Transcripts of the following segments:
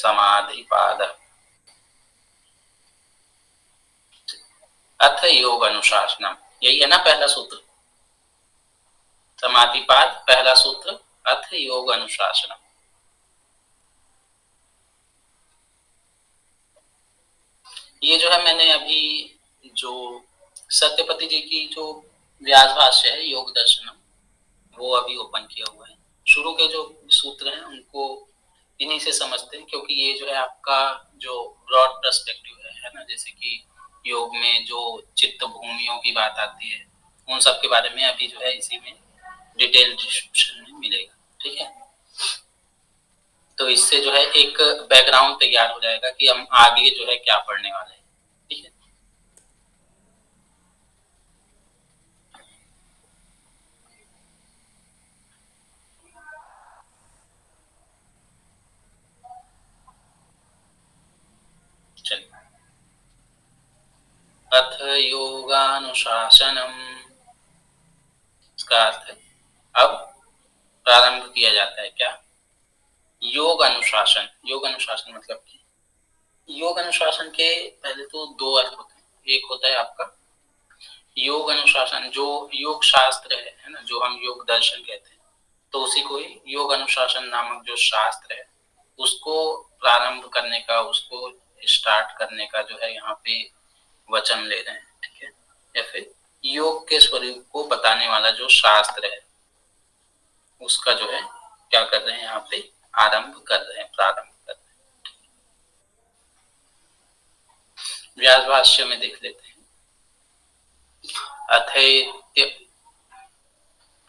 समाधिपाद। अथ योग अनुशासनम, यही है ना पहला सूत्र, समाधिपाद पहला सूत्र, अथ योग अनुशासनम। ये जो है मैंने अभी जो सत्यपति जी की जो व्यास भाष्य है योग दर्शनम, वो अभी ओपन किया हुआ है। शुरू के जो सूत्र हैं उनको इन्हीं से समझते हैं, क्योंकि ये जो है आपका जो ब्रॉड पर्सपेक्टिव है ना, जैसे कि योग में जो चित्त भूमियों की बात आती है, उन सब के बारे में अभी जो है इसी में डिटेल डिस्क्रिप्शन में मिलेगा। ठीक है, तो इससे जो है एक बैकग्राउंड तैयार हो जाएगा कि हम आगे जो है क्या पढ़ने वाले हैं। ठीक है, चलिए। अथ योगानुशासनम, इसका अर्थ है अब प्रारंभ किया जाता है क्या, योग अनुशासन। योग अनुशासन मतलब कि योग अनुशासन के पहले तो दो अर्थ होते हैं। एक होता है आपका योग अनुशासन, जो योग शास्त्र है ना, जो हम योग दर्शन कहते हैं, तो उसी को ही योग अनुशासन नामक जो शास्त्र है उसको प्रारंभ करने का, उसको स्टार्ट करने का जो है यहाँ पे वचन ले रहे हैं। ठीक है, या फिर योग के स्वरूप को बताने वाला जो शास्त्र है उसका जो है क्या कर रहे हैं यहाँ पे, आरंभ कर रहे हैं, प्रारंभ कर रहे हैं। व्यास भाष्य में देख लेते हैं। अथैत्य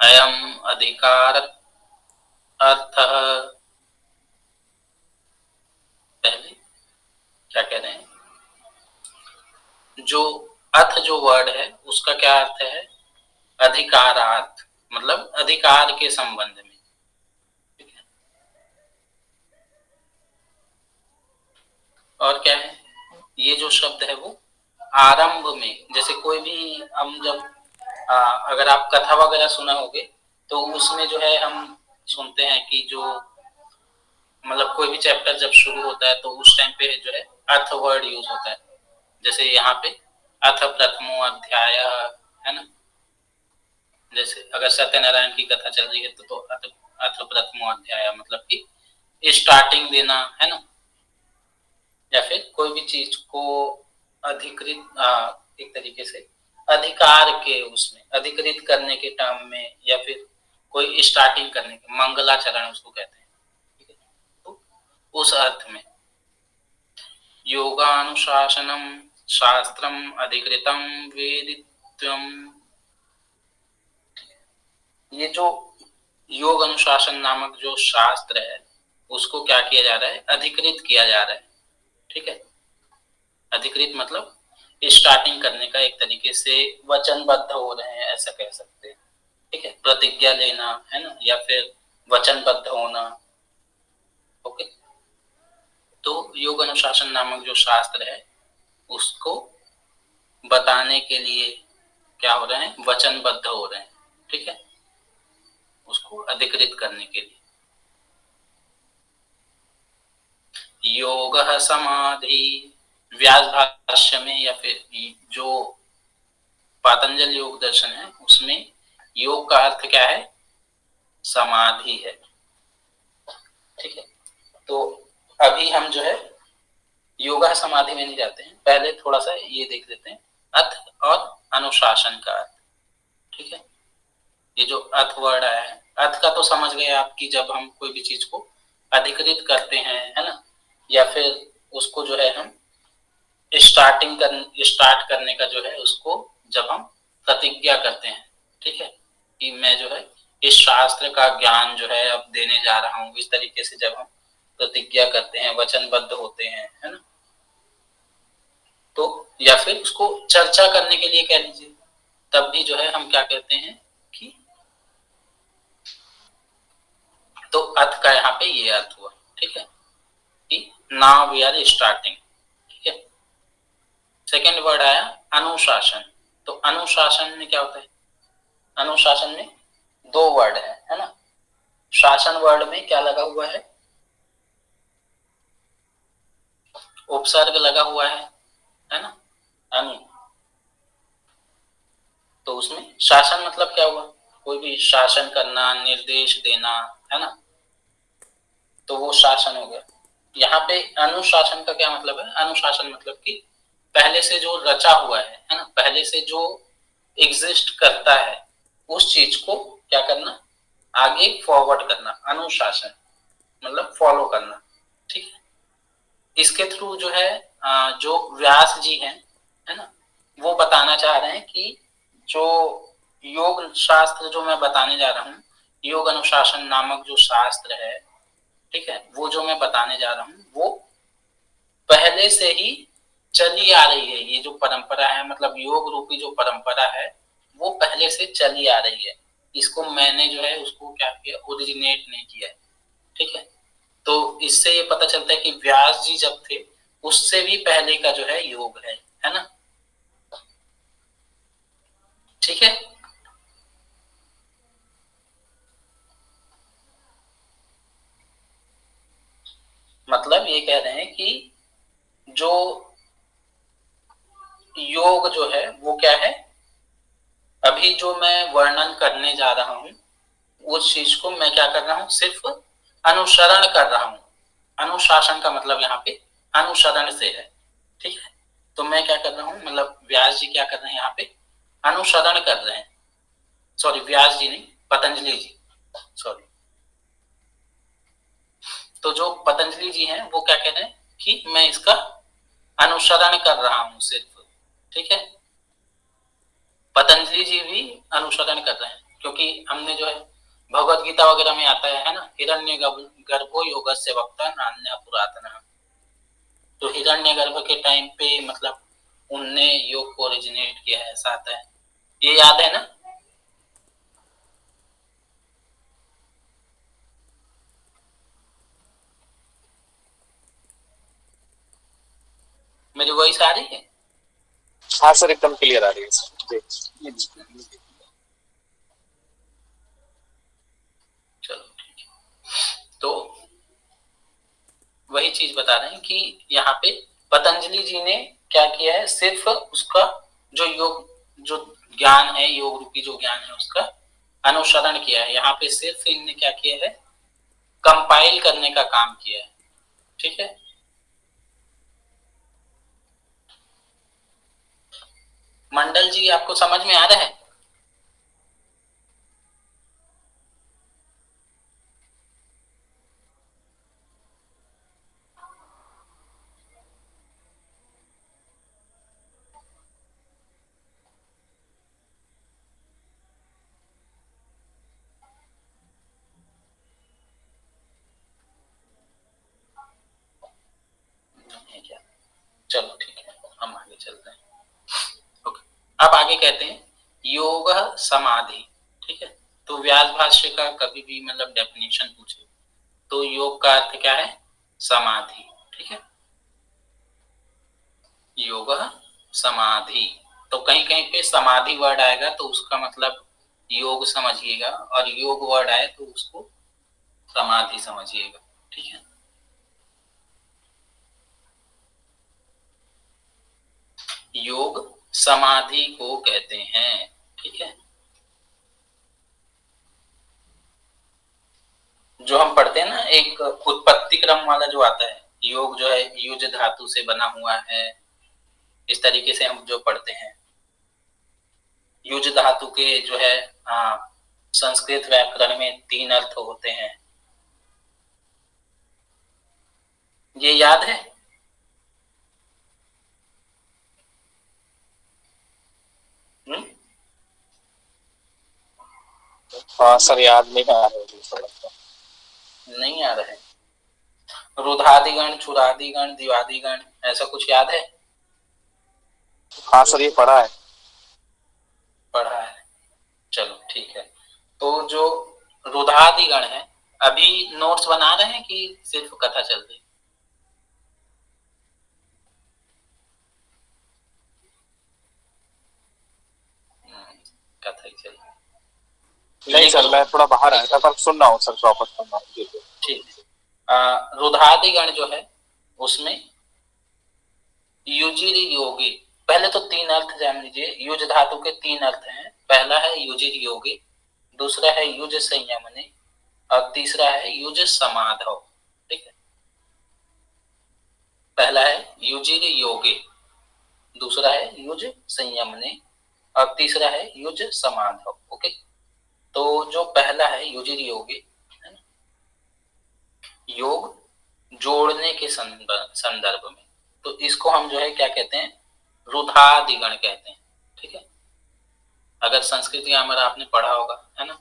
अयम अधिकार अर्थ, पहले क्या कह रहे हैं, जो अर्थ जो वर्ड है उसका क्या अर्थ है, अधिकारार्थ, मतलब अधिकार के संबंध में। ठीक है, और क्या है, ये जो शब्द है वो आरंभ में, जैसे कोई भी हम जब अगर आप कथा वगैरह सुना होगे तो उसमें जो है हम सुनते हैं कि जो मतलब कोई भी चैप्टर जब शुरू होता है तो उस टाइम पे जो है अर्थ वर्ड यूज होता है। जैसे यहाँ पे अथ प्रथमो अध्याय है ना, जैसे अगर सत्यनारायण की कथा चल रही है तो अथ अथ प्रथमो अध्याय मतलब कि स्टार्टिंग देना है ना, या फिर कोई भी चीज को अधिकृत एक तरीके से अधिकार के उसमें अधिकृत करने के टर्म में, या फिर कोई स्टार्टिंग करने के, मंगलाचरण उसको कहते हैं। ठीक है, तो उस अर्थ में योगानुशासनम शास्त्रम अधिकृतम वेदित्वम, ये जो योग अनुशासन नामक जो शास्त्र है उसको क्या किया जा रहा है, अधिकृत किया जा रहा है। ठीक है, अधिकृत मतलब स्टार्टिंग करने का, एक तरीके से वचनबद्ध हो रहे हैं ऐसा कह सकते हैं। ठीक है, प्रतिज्ञा लेना है ना, या फिर वचनबद्ध होना। ओके, तो योग अनुशासन नामक जो शास्त्र है उसको बताने के लिए क्या हो रहे हैं, वचनबद्ध हो रहे हैं। ठीक है, उसको अधिकृत करने के लिए। योग समाधि, व्यास भाष्य में या फिर जो पातंजल योग दर्शन है उसमें योग का अर्थ क्या है, समाधि है। ठीक है, तो अभी हम जो है योगा समाधि में नहीं जाते हैं, पहले थोड़ा सा ये देख लेते हैं अर्थ और अनुशासन का अर्थ। ठीक है, ये जो अर्थ वर्ड आया है, अर्थ का तो समझ गए आप कि जब हम कोई भी चीज को अधिकृत करते हैं है ना, या फिर उसको जो है हम स्टार्ट करने का जो है उसको जब हम प्रतिज्ञा करते हैं। ठीक है, कि मैं जो है इस शास्त्र का ज्ञान जो है अब देने जा रहा हूँ, इस तरीके से जब हम प्रतिज्ञा करते हैं, वचनबद्ध होते हैं है ना, तो या फिर उसको चर्चा करने के लिए कह लीजिए, तब भी जो है हम क्या कहते हैं कि, तो अर्थ का यहाँ पे ये अर्थ हुआ। ठीक है, कि नाउ वी आर स्टार्टिंग। ठीक है, सेकेंड वर्ड आया अनुशासन। तो अनुशासन में क्या होता है, अनुशासन में दो वर्ड है ना, शासन वर्ड में क्या लगा हुआ है, उपसर्ग लगा हुआ है ना, अनु, तो उसमें शासन मतलब क्या हुआ, कोई भी शासन करना, निर्देश देना, है ना, तो वो शासन हो गया। यहाँ पे अनुशासन का क्या मतलब है, अनुशासन मतलब कि पहले से जो रचा हुआ है ना, पहले से जो एग्जिस्ट करता है उस चीज को क्या करना, आगे फॉरवर्ड करना, अनुशासन मतलब फॉलो करना, ठीक है। इसके थ्रू जो है जो व्यास जी हैं, है ना, वो बताना चाह रहे हैं कि जो योग शास्त्र जो मैं बताने जा रहा हूँ, योग अनुशासन नामक जो शास्त्र है, ठीक है, वो जो मैं बताने जा रहा हूँ वो पहले से ही चली आ रही है। ये जो परंपरा है, मतलब योग रूपी जो परंपरा है, वो पहले से चली आ रही है। इसको मैंने जो है उसको क्या किया, ओरिजिनेट नहीं किया है, ठीक है। तो इससे ये पता चलता है कि व्यास जी जब थे उससे भी पहले का जो है योग है ना, ठीक है। मतलब ये कह रहे हैं कि जो योग जो है वो क्या है, अभी जो मैं वर्णन करने जा रहा हूं उस चीज को मैं क्या कर रहा हूं, सिर्फ अनुसरण कर रहा हूं। अनुशासन का मतलब यहाँ पे अनुसरण से है, ठीक है। तो मैं क्या कर रहा हूँ, मतलब व्यास जी क्या कर रहे हैं यहाँ पे, अनुसरण कर रहे हैं, सॉरी व्यास जी नहीं, पतंजलि जी, सॉरी। तो जो पतंजलि जी हैं वो क्या कह रहे हैं कि मैं इसका अनुसरण कर रहा हूं सिर्फ, ठीक है। पतंजलि जी भी अनुसरण कर रहे हैं, क्योंकि हमने जो है भगवत गीता वगैरह में आता है ना, हिरण्य गर्भो योगस्य वक्ता नान्य पुरातन। तो हिरण्य गर्भ के टाइम पे मतलब उनने योग को ओरिजिनेट किया है, ऐसा आता है, ये याद है ना। मेरी वॉइस आ रही है? हाँ सर, एकदम क्लियर आ रही है जी। चलो ठीक है। तो वही चीज बता रहे हैं कि यहाँ पे पतंजलि जी ने क्या किया है, सिर्फ उसका जो योग, जो ज्ञान है, योग रूपी जो ज्ञान है उसका अनुसरण किया है। यहाँ पे सिर्फ इनने क्या किया है, कंपाइल करने का काम किया है, ठीक है। मंडल जी आपको समझ में आ रहा है? नहीं क्या, चलो ठीक है, हम आगे चलते हैं। ओके, अब आगे कहते हैं योग समाधि, ठीक है। तो व्यास भाष्य का कभी भी मतलब डेफिनेशन पूछे तो योग का अर्थ क्या है, समाधि, ठीक है। योग समाधि, तो कहीं कहीं पे समाधि वर्ड आएगा तो उसका मतलब योग समझिएगा, और योग वर्ड आए तो उसको समाधि समझिएगा, ठीक है। योग समाधि को कहते हैं, ठीक है। जो हम पढ़ते हैं ना, एक उत्पत्ति क्रम वाला जो आता है, योग जो है युज धातु से बना हुआ है, इस तरीके से हम जो पढ़ते हैं, युज धातु के जो है संस्कृत व्याकरण में 3 अर्थ होते हैं, ये याद है? हुँ? हाँ सर, याद नहीं आ रहा है। नहीं आ रहा है? रुधादिगण, चुरादिगण, दिवादिगण, ऐसा कुछ याद है? हाँ सर, ये पढ़ा है। पढ़ा है, चलो ठीक है। तो जो रुधादिगण है, अभी नोट्स बना रहे हैं कि सिर्फ कथा चल रही? कथा ही चल रही, नहीं लेकिन सर, मैं थोड़ा बाहर आया था पर सुन रहा हूँ सर, प्रॉपर सुन रहा हूँ। ठीक है। रुधादिगण जो है उसमें युजिर योगे, पहले तो तीन अर्थ जान लीजिए। युज धातु के तीन अर्थ हैं। पहला है युजिर योगे, दूसरा है युज संयमने और तीसरा है युज समाधौ। ठीक है, पहला है युजिर योगे, दूसरा है युज संयमने और तीसरा है युज समाधौ। ओके, तो जो पहला है युजिर योगे, है ना, योग जोड़ने के संदर्भ में, तो इसको हम जो है क्या कहते हैं, रुधादिगण कहते हैं। ठीक है, अगर संस्कृत ग्रामर आपने पढ़ा होगा, है ना,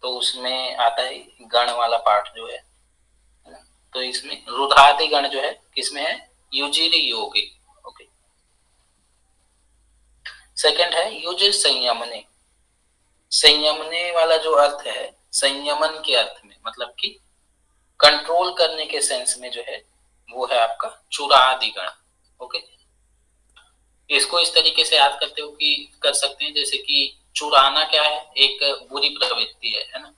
तो उसमें आता है गण वाला पार्ट जो है ना, तो इसमें रुधादिगण जो है किसमें है, युजिर योगे। ओके, सेकंड है युज संयमने। संयमने वाला जो अर्थ है, संयमन के अर्थ में, मतलब कि कंट्रोल करने के सेंस में जो है, वो है आपका चुरादिगण। ओके, इसको इस तरीके से याद करते हो कि कर सकते हैं, जैसे कि चुराना क्या है, एक बुरी प्रवृत्ति है ना,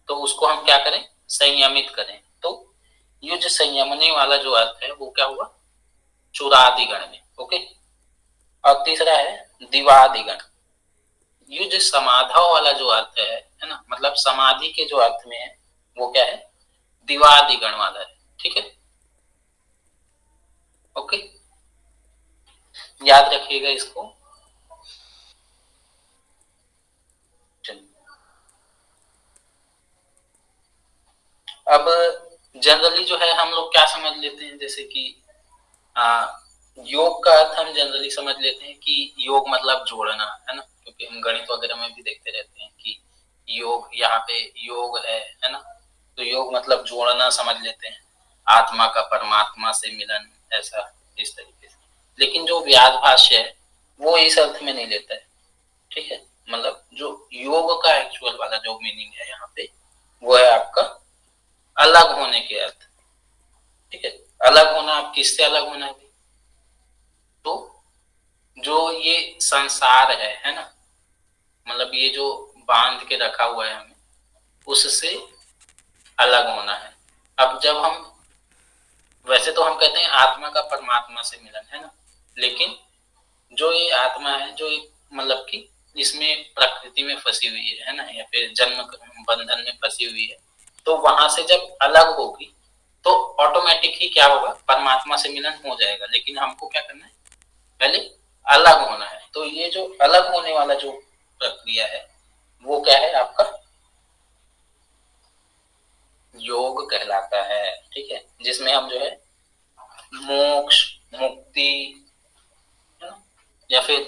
तो उसको हम क्या करें, संयमित करें। तो युज संयमने वाला जो अर्थ है वो क्या हुआ, चुरादिगण में। ओके, और तीसरा है दिवादिगण। युज समाधौ वाला जो अर्थ है ना, मतलब समाधि के जो अर्थ में है, वो क्या है, दिवादिगण वाला है। ठीक है, ओके, याद रखिएगा इसको। चलिए, अब जनरली जो है हम लोग क्या समझ लेते हैं, जैसे कि योग का अर्थ हम जनरली समझ लेते हैं कि योग मतलब जोड़ना, है ना, क्योंकि हम गणित वगैरह में भी देखते रहते हैं कि योग, यहाँ पे योग है ना, तो योग मतलब जोड़ना समझ लेते हैं, आत्मा का परमात्मा से मिलन, ऐसा, इस तरीके से। लेकिन जो व्यास भाष्य है वो इस अर्थ में नहीं लेता है। ठीक है, मतलब जो योग का एक्चुअल वाला जो मीनिंग है यहाँ पे, वो है आपका अलग होने के अर्थ। ठीक है, अलग होना, आप किससे अलग होना है, तो जो ये संसार है ना, मतलब ये जो बांध के रखा हुआ है हमें, उससे अलग होना है। अब जब हम, वैसे तो हम कहते हैं आत्मा का परमात्मा से मिलन, है ना, लेकिन जो ये आत्मा है, जो मतलब कि इसमें प्रकृति में फंसी हुई है ना, या फिर जन्म बंधन में फंसी हुई है, तो वहां से जब अलग होगी तो ऑटोमेटिक ही क्या होगा, परमात्मा से मिलन हो जाएगा। लेकिन हमको क्या करना है, पहले अलग होना है। तो ये जो अलग होने वाला जो प्रक्रिया है, वो क्या है आपका, योग कहलाता है। ठीक है, जिसमें हम जो है मोक्ष, मुक्ति, है ना, या फिर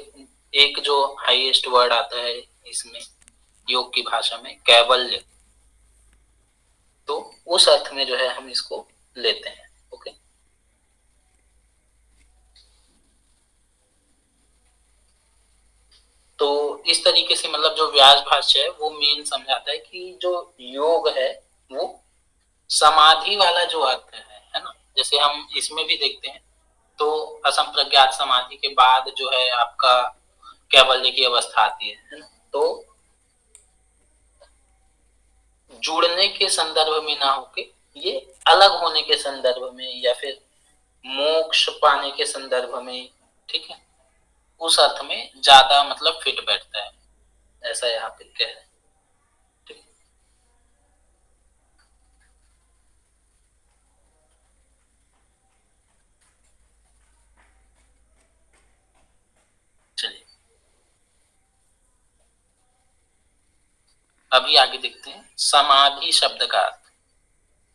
एक जो हाईएस्ट वर्ड आता है इसमें योग की भाषा में, कैवल्य, तो उस अर्थ में जो है हम इसको लेते हैं। ओके, तो इस तरीके से मतलब जो व्यास भाष्य है वो मेन समझाता है कि जो योग है वो समाधि वाला जो अर्थ है ना, जैसे हम इसमें भी देखते हैं, तो असंप्रज्ञात समाधि के बाद जो है आपका कैवल्य की अवस्था आती है ना, तो जुड़ने के संदर्भ में ना होके ये अलग होने के संदर्भ में, या फिर मोक्ष पाने के संदर्भ में, ठीक है, उस अर्थ में ज्यादा मतलब फिट बैठता है, ऐसा यहाँ पे कह रहे हैं। ठीक है, चलिए अभी आगे देखते हैं समाधि शब्द का अर्थ।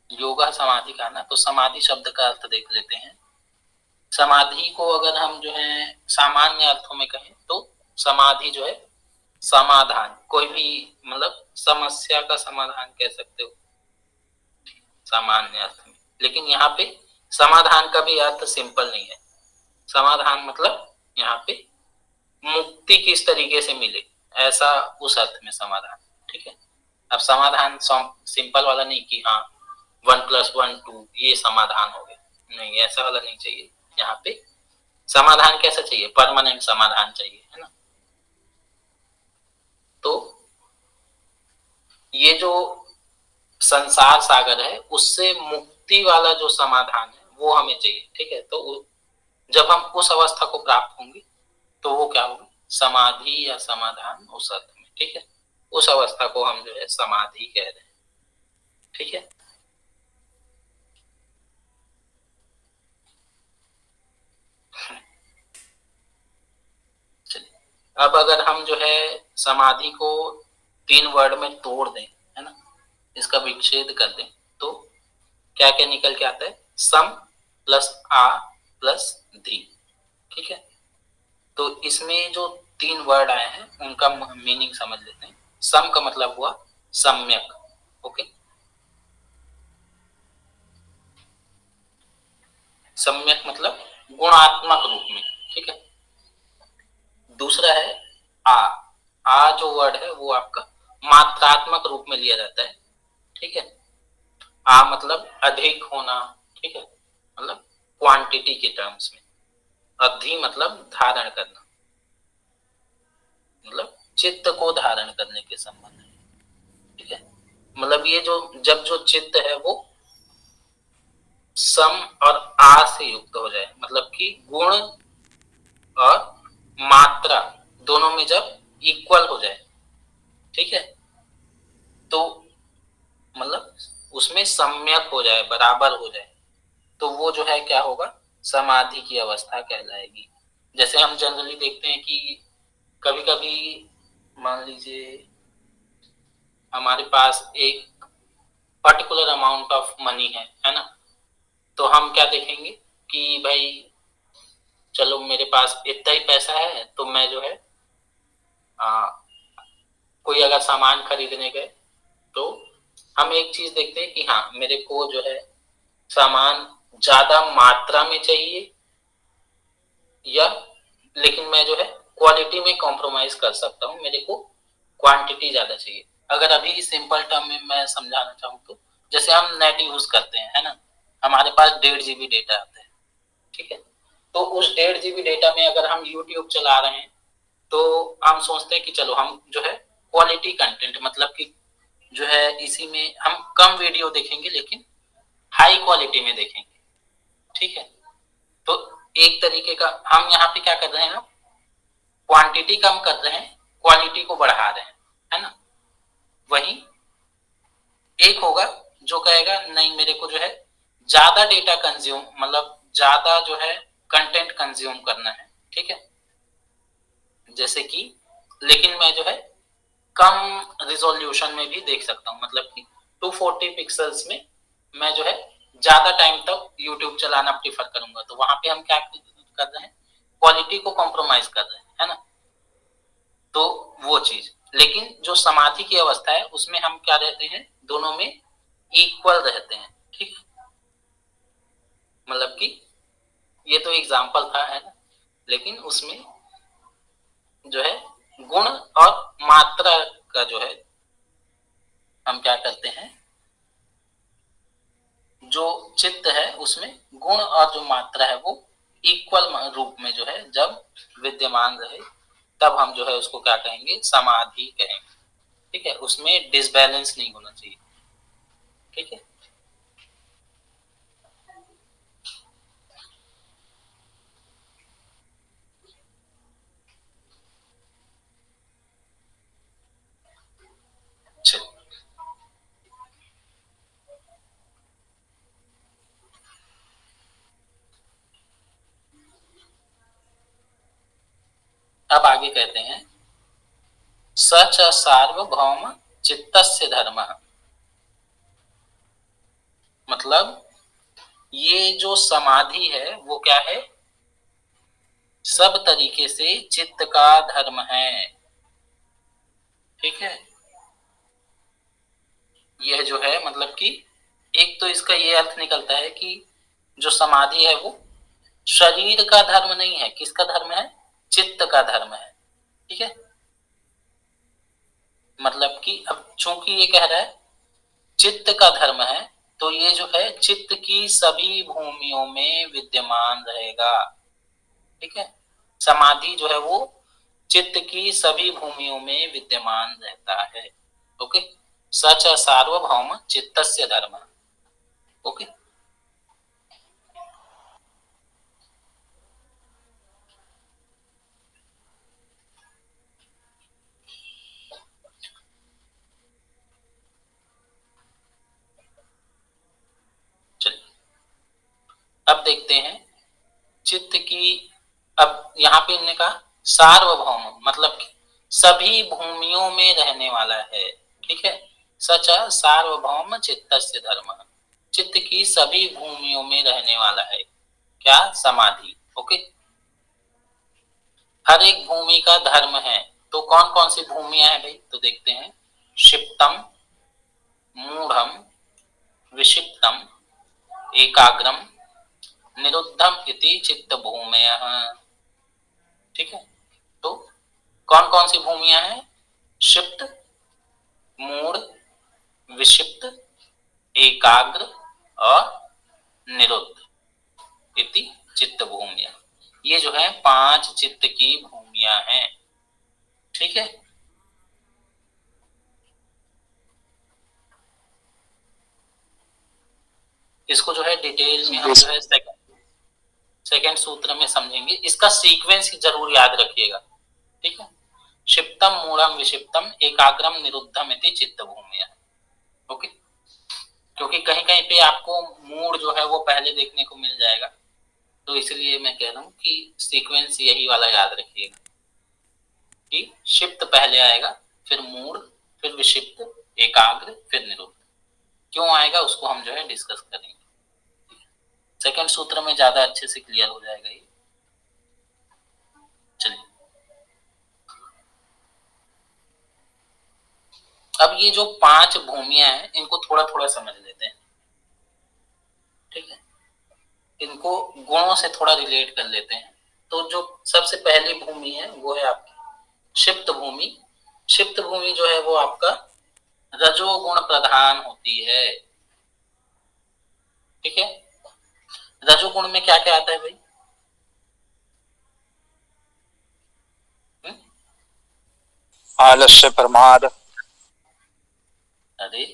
योगा समाधि का ना, तो समाधि शब्द का अर्थ देख लेते हैं। समाधि को अगर हम जो है सामान्य अर्थों में कहें, तो समाधि जो है समाधान, कोई भी मतलब समस्या का समाधान कह सकते हो सामान्य अर्थ में। लेकिन यहाँ पे समाधान का भी अर्थ सिंपल नहीं है। समाधान मतलब यहाँ पे मुक्ति किस तरीके से मिले, ऐसा उस अर्थ में समाधान। ठीक है, अब समाधान सिंपल वाला नहीं कि हाँ 1+1 2 ये समाधान हो गया, नहीं, ऐसा वाला नहीं चाहिए। यहाँ पे समाधान कैसा चाहिए, परमानेंट समाधान चाहिए, है ना। तो ये जो संसार सागर है उससे मुक्ति वाला जो समाधान है वो हमें चाहिए। ठीक है, तो जब हम उस अवस्था को प्राप्त होंगे तो वो क्या होगा, समाधि या समाधान उस अर्थ में, ठीक है। उस अवस्था को हम जो है समाधि कह रहे हैं, ठीक है। चलिए, अब अगर हम जो है समाधि को 3 वर्ड में तोड़ दें, है ना, इसका विच्छेद कर दें, तो क्या क्या निकल के आता है, सम प्लस आ प्लस धी, ठीक है। तो इसमें जो 3 वर्ड आए हैं उनका मीनिंग समझ लेते हैं। सम का मतलब हुआ सम्यक, ओके। सम्यक मतलब गुणात्मक रूप में, ठीक है। दूसरा है आ। आ जो वर्ड है वो आपका मात्रात्मक रूप में लिया जाता है, ठीक है। आ मतलब अधिक होना, ठीक है, मतलब क्वांटिटी के टर्म्स में। अधि मतलब धारण करना, मतलब चित्त को धारण करने के संबंध में, ठीक है। मतलब ये जो जब जो चित्त है वो सम और आ से युक्त हो जाए, मतलब कि गुण और मात्रा दोनों में जब इक्वल हो जाए, ठीक है, तो मतलब उसमें सम्यक हो जाए, बराबर हो जाए, तो वो जो है क्या होगा, समाधि की अवस्था कहलाएगी। जैसे हम जनरली देखते हैं कि कभी कभी मान लीजिए हमारे पास एक पर्टिकुलर अमाउंट ऑफ मनी है ना, तो हम क्या देखेंगे कि भाई चलो मेरे पास इतना ही पैसा है, तो मैं जो है आ, कोई अगर सामान खरीदने गए तो हम एक चीज देखते हैं कि हाँ मेरे को जो है सामान ज्यादा मात्रा में चाहिए, या लेकिन मैं जो है क्वालिटी में कॉम्प्रोमाइज कर सकता हूँ, मेरे को क्वांटिटी ज्यादा चाहिए। अगर अभी सिंपल टर्म में मैं समझाना चाहूँ तो जैसे हम नेट यूज करते हैं, है ना, हमारे पास 1.5 GB डेटा आता है, ठीक है। तो उस 1.5 GB डेटा में अगर हम यूट्यूब चला रहे हैं तो हम सोचते हैं कि चलो हम जो है क्वालिटी कंटेंट, मतलब कि जो है इसी में हम कम वीडियो देखेंगे लेकिन हाई क्वालिटी में देखेंगे, ठीक है। तो एक तरीके का हम यहाँ पे क्या कर रहे हैं, क्वांटिटी कम कर रहे हैं, क्वालिटी को बढ़ा रहे हैं, है ना। वही एक होगा जो कहेगा नहीं मेरे को जो है ज्यादा डेटा कंज्यूम, मतलब ज्यादा जो है कंटेंट कंज्यूम करना है, ठीक है। जैसे कि लेकिन मैं जो है कम रिजोल्यूशन में भी देख सकता हूँ, मतलब कि 240 पिक्सल्स में मैं जो है ज्यादा टाइम तक यूट्यूब चलाना प्रीफर करूंगा, तो वहां पे हम क्या कर रहे हैं, क्वालिटी को कॉम्प्रोमाइज कर रहे हैं, है ना। तो वो चीज, लेकिन जो समाधि की अवस्था है उसमें हम क्या रहते हैं, दोनों में इक्वल रहते हैं, ठीक है। मतलब कि ये तो एग्जाम्पल था, है ना, लेकिन उसमें जो है गुण और मात्रा का जो है हम क्या करते हैं, जो चित्त है उसमें गुण और जो मात्रा है वो इक्वल रूप में जो है जब विद्यमान रहे, तब हम जो है उसको क्या कहेंगे, समाधि कहेंगे, ठीक है। उसमें डिसबैलेंस नहीं होना चाहिए, ठीक है। चलिए, अब आगे कहते हैं सच सार्वभौम चित्तस्य धर्मः, मतलब ये जो समाधि है वो क्या है, सब तरीके से चित्त का धर्म है, ठीक है। यह जो है मतलब कि एक तो इसका ये अर्थ निकलता है कि जो समाधि है वो शरीर का धर्म नहीं है, किसका धर्म है, चित्त का धर्म है, ठीक है। मतलब कि अब चूंकि ये कह रहा है चित्त का धर्म है, तो ये जो है चित्त की सभी भूमियों में विद्यमान रहेगा, ठीक है। समाधि जो है वो चित्त की सभी भूमियों में विद्यमान रहता है, ओके। सच सार्वभौम चित्तस्य धर्म, ओके। अब देखते हैं चित्त की। अब यहाँ पे इन्होंने कहा सार्वभौम, मतलब कि सभी भूमियों में रहने वाला है, ठीक है। सच सार्वभौम चित्तस्य धर्म, चित्त की सभी भूमियों में रहने वाला है क्या? समाधि। ओके, हर एक भूमि का धर्म है। तो कौन कौन सी भूमियां हैं भाई? तो देखते हैं, क्षिप्तम, मूढ़म, विक्षिप्तम, एकाग्रम, निरुद्धम इति चित्त भूमयः। ठीक है, तो कौन कौन सी भूमियां हैं? क्षिप्त, मूढ़, विक्षिप्त, एकाग्र और निरुद्ध इति चित्त भूमिया। ये जो है 5 चित्त की भूमियां हैं, ठीक है। इसको जो है डिटेल में हम जो है सेकंड सूत्र में समझेंगे। इसका सीक्वेंस जरूर याद रखिएगा, ठीक है। क्षिप्तम, मूढ़म, विक्षिप्तम, एकाग्रम, निरुद्धम इति चित्त भूमिया। ओके, क्योंकि कहीं कहीं पे आपको मूड जो है वो पहले देखने को मिल जाएगा, तो इसलिए मैं कह रहा हूँ कि सीक्वेंस यही वाला याद रखिएगा कि क्षिप्त पहले आएगा, फिर मूड, फिर विक्षिप्त, एकाग्र, फिर निरुद्ध। क्यों आएगा उसको हम जो है डिस्कस करेंगे। सेकंड सूत्र में ज्यादा अच्छे से क्लियर हो जाएगा ये। चलिए, अब ये जो 5 भूमियां हैं इनको थोड़ा थोड़ा समझ लेते हैं, ठीक है। इनको गुणों से थोड़ा रिलेट कर लेते हैं। तो जो सबसे पहली भूमि है वो है आपकी क्षिप्त भूमि। क्षिप्त भूमि जो है वो आपका रजोगुण प्रधान होती है, ठीक है। रजोगुण में क्या क्या आता है भाई? आलस्य, प्रमाद। अरे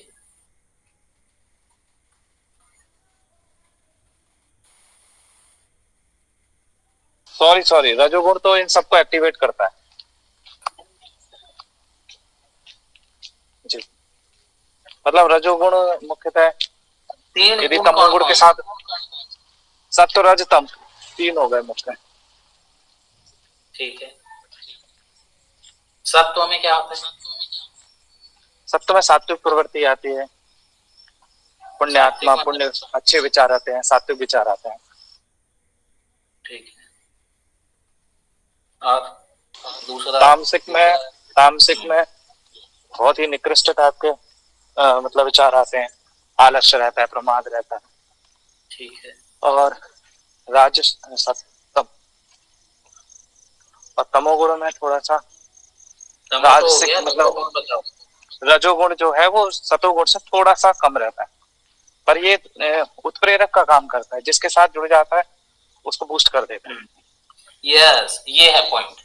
सॉरी, रजोगुण तो इन सबको एक्टिवेट करता है जी। मतलब रजोगुण मुख्यतः, 3 यदि गुण कौन तमोगुण के कौन? साथ सत्व रज तम 3 हो गए मुख्य। ठीक है, सत्व में क्या होता है? सत्व में सात्विक प्रवृत्ति आती है, पुण्यात्मा, सात्विक पुण्य, मतलब, अच्छे विचार आते हैं, सात्विक विचार आते हैं। ठीक है। और दूसरा? तामसिक में बहुत ही निकृष्ट टाइप के मतलब विचार आते हैं, आलस्य रहता है, प्रमाद रहता है। ठीक है, और राजस सत्तम, और तमोगुण में थोड़ा सा तमो तो हो राजसिक गया, मतलब रजोगुण बताओ। रजोगुण जो है वो सतोगुण से थोड़ा सा कम रहता है, पर ये उत्प्रेरक का काम करता है, जिसके साथ जुड़ जाता है उसको बूस्ट कर देता है। यस, ये है पॉइंट।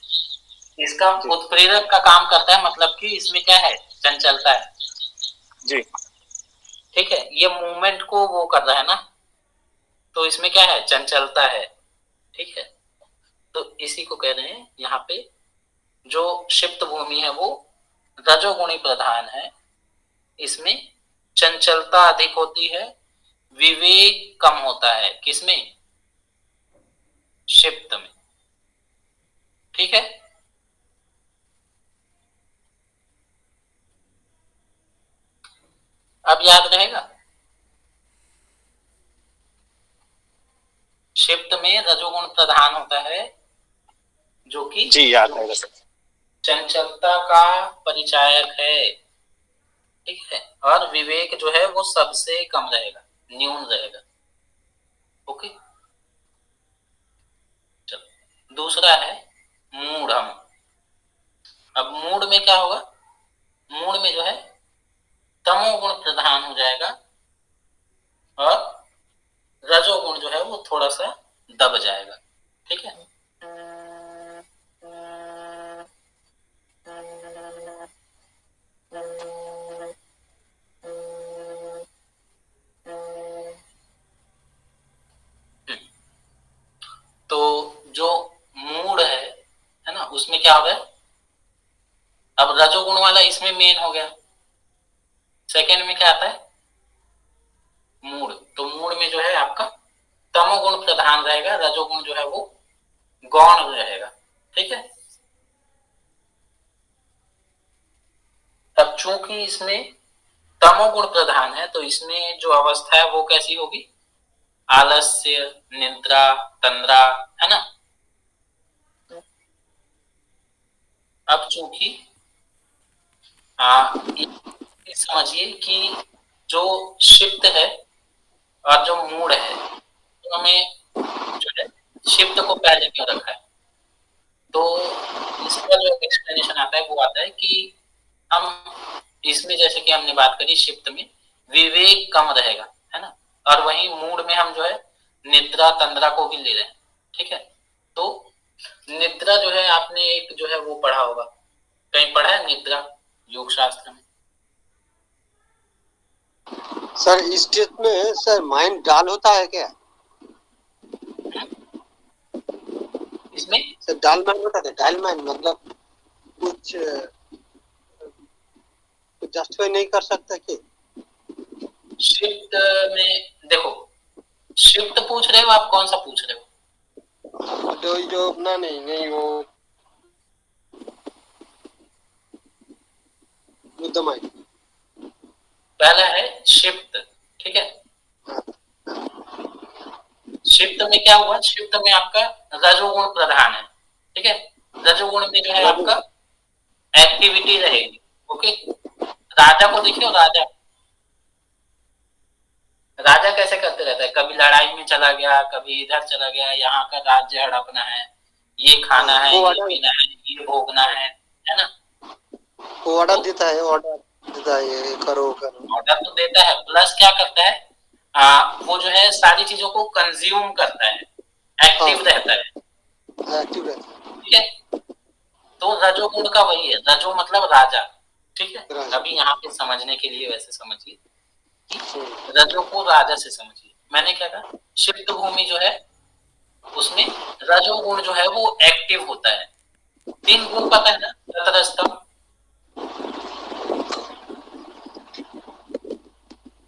इसका जी उत्प्रेरक का काम करता है, मतलब कि इसमें क्या है? चंचलता है, जी ठीक है। ये मूवमेंट को वो कर रहा है ना, तो इसमें क्या है? चंचलता है, ठीक है। तो इसी को कह रहे हैं यहाँ पे, जो क्षिप्त भूमि है वो रजोगुणी प्रधान है, इसमें चंचलता अधिक होती है, विवेक कम होता है। किसमें? क्षिप्त में, ठीक है। अब याद रहेगा, क्षिप्त में रजोगुण प्रधान होता है, जो कि जी याद है वैसे। चंचलता का परिचायक है, ठीक है। और विवेक जो है वो सबसे कम रहेगा, न्यून रहेगा। ओके, चलो दूसरा है मूढ़म। अब मूढ़ में क्या होगा? मूढ़ में जो है तमोगुण प्रधान हो जाएगा, और रजोगुण जो है वो थोड़ा सा दब जाएगा, ठीक है। तो जो मूड है ना, उसमें क्या हो गया? अब रजोगुण वाला इसमें मेन हो गया। सेकंड में क्या आता है? मूड। तो मूड में जो है आपका तमोगुण प्रधान प्रधान रहेगा, रजोगुण जो है वो गौण रहेगा। ठीक है। अब चूंकि इसमें तमोगुण प्रधान है तो इसमें जो अवस्था है वो कैसी होगी, आलस्य, निद्रा, तंद्रा, है ना। अब चूंकि समझिए कि जो शिफ्ट है और जो मूड है, तो हमें जो है शिफ्ट को पहले क्यों रखा है, तो इसका जो एक्सप्लेनेशन आता है वो आता है कि हम इसमें जैसे कि हमने बात करी शिफ्ट में विवेक कम रहेगा, है ना, और वहीं मूड में हम जो है निद्रा तंद्रा को भी ले रहे हैं। ठीक है। तो निद्रा जो है आपने एक जो है वो पढ़ा होगा, कहीं पढ़ा है निद्रा योग शास्त्र में? सर इस स्टेट में सर माइंड डाल होता है क्या? इसमें सर डाल माइंड होता है, डाल माइंड मतलब कुछ जस्टिफाई नहीं कर सकता कि शिफ्ट में देखो, शिफ्ट पूछ रहे हो आप, कौन सा पूछ रहे हो? जो अपना नहीं वो विद द माइंड पहला है शिफ्ट। ठीक है। शिफ्ट में क्या हुआ, शिफ्ट में आपका रजोगुण प्रधान है। ठीक है। रजोगुण में जो है आपका एक्टिविटी रहेगी। ओके। राजा को देखिए, राजा राजा कैसे करते रहता है, कभी लड़ाई में चला गया, कभी इधर चला गया, यहाँ का राज्य हड़पना है, ये खाना है, ये पीना है, ये भोगना है ना। वो ऑर्डर देता है, ऑर्डर देता है ये करो करो, ऑर्डर तो देता है, प्लस क्या करता है, वो जो है सारी चीजों को कंज्यूम करता है, एक्टिव रहता है। एक्टिव रहता है। ठीक है। तो रजोगुण का वही है, रजो मतलब राजा। ठीक है। अभी यहाँ पे समझने के लिए वैसे समझिए, रजो को राजा से समझिए। मैंने क्या कहा, शिफ्ट भूमि जो है उसमें रजोगुण जो है वो एक्टिव होता है। 3 गुण पता है ना, रतरस्तम,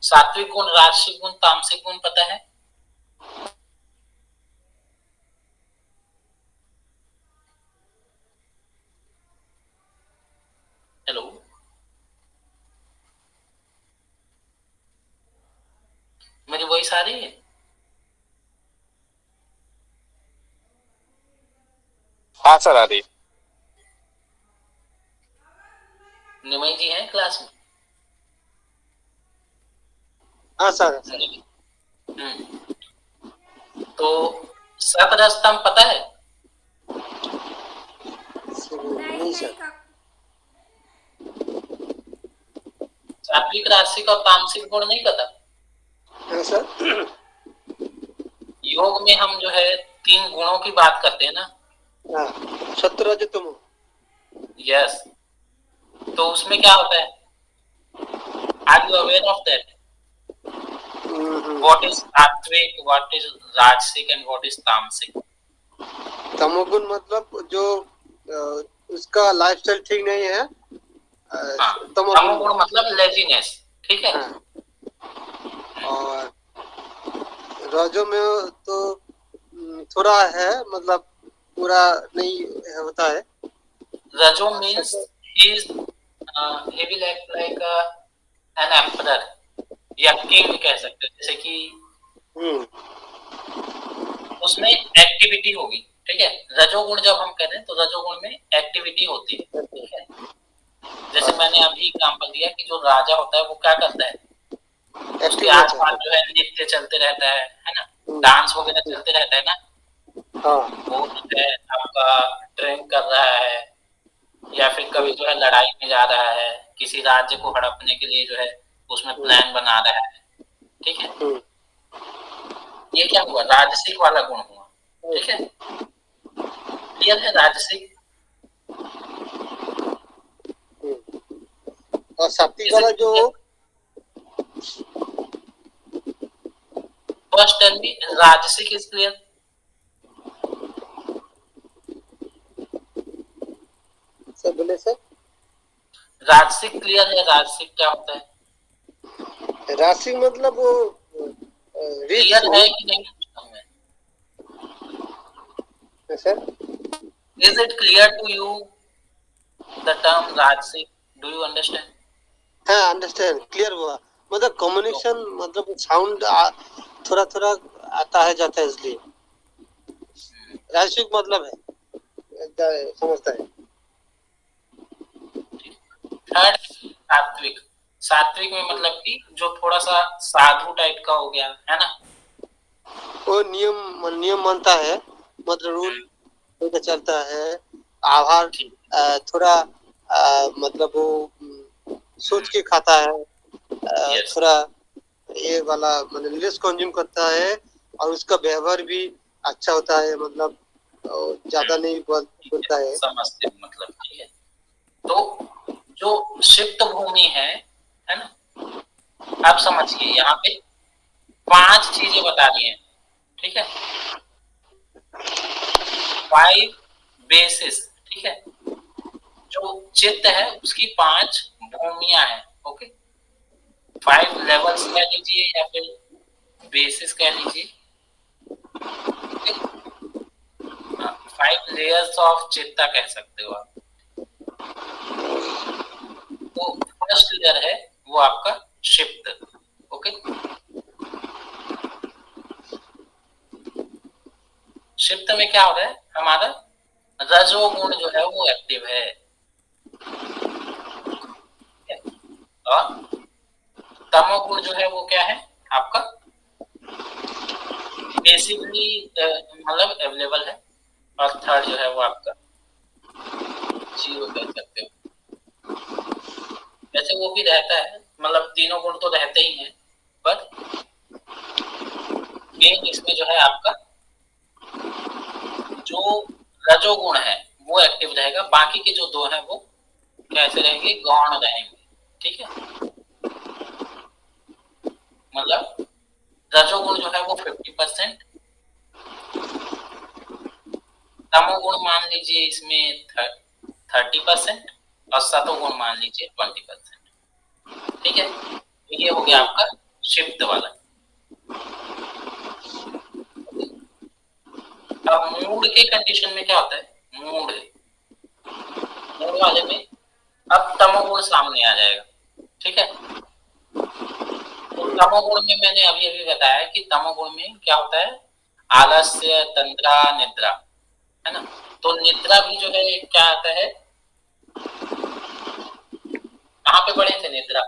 सात्विक गुण, राजसिक गुण, तामसिक गुण पता है? हेलो, मेरी वॉइस आ रही है? हाँ सर आ रही। निमय जी हैं क्लास में? हाँ सर। तो सतरस्तम पता है? नहीं सर। सात्विक, राजसिक और तामसिक गुण नहीं पता? हाँ सर। योग में हम जो है 3 गुणों की बात करते हैं ना। हाँ, सत्व रज तमो। यस। तो उसमें क्या होता है, are you aware of that? What is sattvic, what is rajasic and what is tamasic? तमोगुण मतलब जो उसका लाइफस्टाइल ठीक नहीं है। तमोगुण मतलब लेजीनेस। ठीक है। और रजो में तो थोड़ा है, मतलब पूरा नहीं होता है। रजो means he will act like an emperor या किंग कह सकते हैं, जैसे कि उसमें एक्टिविटी होगी। ठीक है। रजोगुण जब हम कह रहे हैं तो रजोगुण में एक्टिविटी होती है। ठीक है। जैसे मैंने अभी एग्जांपल दिया कि जो राजा होता है वो क्या करता है, उसके आसपास जो है नृत्य चलते रहता है ना, डांस वगैरह चलते रहता है ना। वो जो है आपका ड्रिंक कर रहा है या फिर कभी जो है लड़ाई में जा रहा है, किसी राज्य को हड़पने के लिए जो है उसमें प्लान बना रहा है। ठीक है। ये क्या हुआ, राजसिक वाला गुण हुआ। ठीक है। क्लियर है राजसिक? और सात्विक वाला जो फर्स्ट टेल मी, राजसिक इज क्लियर? सर बोले सर, राजसिक क्लियर है? राजसिक क्या होता है? राशि मतलब वो क्लियर है कि नहीं? Yes sir. Is it clear to you the term Rajasic? Do you understand? हाँ अंडरस्टैंड, क्लियर हुआ। मतलब कम्युनिकेशन मतलब साउंड थोड़ा थोड़ा आता है जाता है, इसलिए राजसिक मतलब है, समझता है। थर्ड, सात्विक। सात्विक में मतलब कि जो थोड़ा सा साधु टाइप का हो गया, है ना? वो नियम मानता है, मतलब रूल लेकर चलता है, आभार ठीक। थोड़ा मतलब वो सोच के खाता है, यस। थोड़ा ये वाला मतलब लेस कंज्यूम करता है, और उसका व्यवहार भी अच्छा होता है, मतलब ज्यादा नहीं बोलता है। समझते हो मतलब, ठीक है। तो जो शिफ्ट भूमि है ना? आप समझिए, यहाँ पे 5 चीजें बता दी हैं, ठीक है? 5 बेसिस, ठीक है? जो चित्त है उसकी 5 भूमियां हैं, ओके? 5 लेवल्स कह लीजिए या फिर बेसिस कह लीजिए, ओके? 5 लेयर्स ऑफ चित्ता कह सकते हो आप। तो फर्स्ट लेयर है वो आपका शिफ्ट, ओके? शिफ्ट में क्या हो रहा है, हमारा रजोगुण जो है वो एक्टिव है, और तमोगुण जो है वो क्या है आपका, बेसिकली मतलब अवेलेबल है, और थर्ड जो है वो आपका जीरो कह सकते हो। वैसे वो भी रहता है, मतलब तीनों गुण तो रहते ही हैं, पर मेन इसमें जो है आपका जो रजोगुण है वो एक्टिव रहेगा, बाकी के जो दो हैं वो कैसे रहेंगे, गौण रहेंगे, ठीक है? मतलब रजोगुण जो है वो 50%, तमोगुण मान लीजिए इसमें 30%, और सतोगुण मान लीजिए 20%, ठीक है? तो ये हो गया आपका शिफ्ट वाला। अब मूड के कंडीशन में क्या होता है, मूड मूड वाले में अब तमोगुण सामने आ जाएगा, ठीक है? तो तमोगुण में मैंने अभी अभी बताया कि तमोगुण में क्या होता है, आलस्य, तंद्रा, निद्रा, है ना? तो निद्रा भी जो है क्या आता है, कहाँ पे पढ़े थे निद्रा?